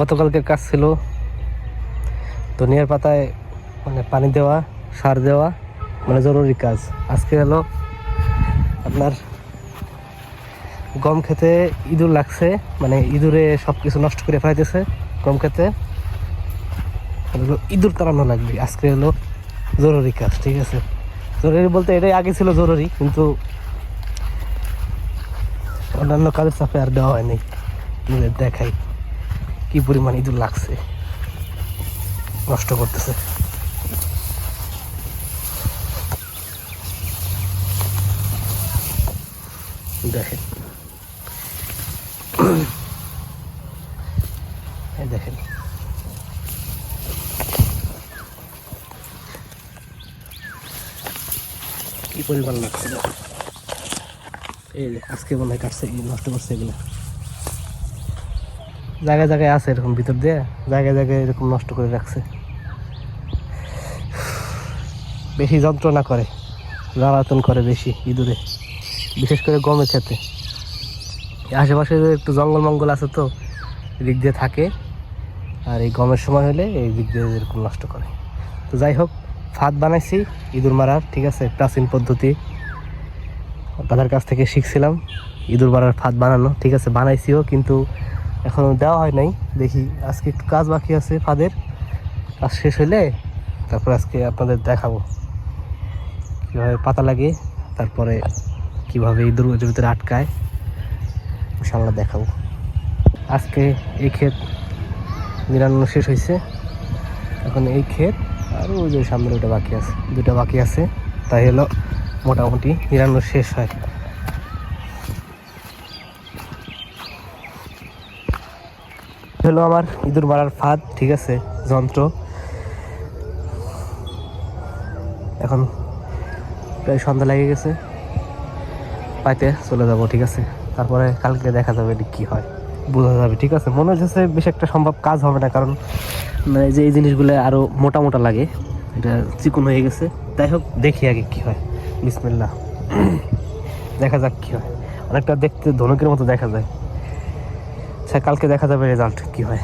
গতকালকের কাজ ছিল ধনিয়ার পাতায় মানে পানি দেওয়া, সার দেওয়া, মানে জরুরি কাজ। আজকে হলো আপনার গম খেতে ইঁদুর লাগছে, মানে ইঁদুরে সব কিছু নষ্ট করে ফেলাইতেছে গম খেতে। ইঁদুর তাড়ানো লাগবে, আজকে হলো জরুরি কাজ। ঠিক আছে, জরুরি বলতে এটাই আগে ছিল জরুরি, কিন্তু অন্যান্য কাজের চাপে আর দেওয়া হয়নি। দেখাই কি পরিমাণ ইঁদুর লাগছে, নষ্ট করতেছে। দেখেন দেখেন কি পরিমাণ লাগছে। এই যে আজকে মনে হয় কাটছে, নষ্ট করছে এগুলো। জায়গায় জায়গায় আছে এরকম, ভিতর দিয়ে জায়গায় জায়গায় এরকম নষ্ট করে রাখছে। বেশি যন্ত্রণা করে, জ্বালাতন করে বেশি ইঁদুরে, বিশেষ করে গমের ক্ষেত্রে। আশেপাশে একটু জঙ্গল মঙ্গল আছে তো, এদিক দিয়ে থাকে, আর এই গমের সময় হলে এই দিক দিয়ে এরকম নষ্ট করে। তো যাই হোক, ফাঁদ বানাইছি ইঁদুর মারার। ঠিক আছে, প্রাচীন পদ্ধতি, দাদার কাছ থেকে শিখছিলাম ইঁদুর মারার ফাঁদ বানানো। ঠিক আছে, বানাইছিও, কিন্তু এখনও দেওয়া হয় নাই। দেখি আজকে একটু কাজ বাকি আছে, ফাঁদের কাজ শেষ হলে তারপর আজকে আপনাদের দেখাবো কীভাবে পাতা লাগে, তারপরে কীভাবে ইঁদুর ওর ভিতরে আটকায়, ইনশাআল্লাহ দেখাবো। আজকে এই ক্ষেত নিরান্ন শেষ হয়েছে, এখন এই ক্ষেত আর ওই যে সামনে ওটা বাকি আছে, দুটা বাকি আছে, তাই হলো মোটামুটি নিরান্ন শেষ হয়। হলো আমার ইঁদুর মারার ফাঁদ। ঠিক আছে, যন্ত্র। এখন প্রায় সন্ধ্যা লেগে গেছে, পাইতে চলে যাব। ঠিক আছে, তারপরে কালকে দেখা যাবে কি হয়, বোঝা যাবে। ঠিক আছে, মনে হচ্ছে বেশ একটা সম্ভব কাজ হবে না, কারণ মানে যে এই জিনিসগুলো আরো মোটা মোটা লাগে, এটা চিকন হয়ে গেছে। যাই হোক, দেখি আগে কি হয়, বিসমিল্লাহ। দেখা যাক কি হয়। অনেকটা দেখতে ধনুকের মতো দেখা যায়। আচ্ছা, কালকে দেখা যাবে রেজাল্ট কি হয়।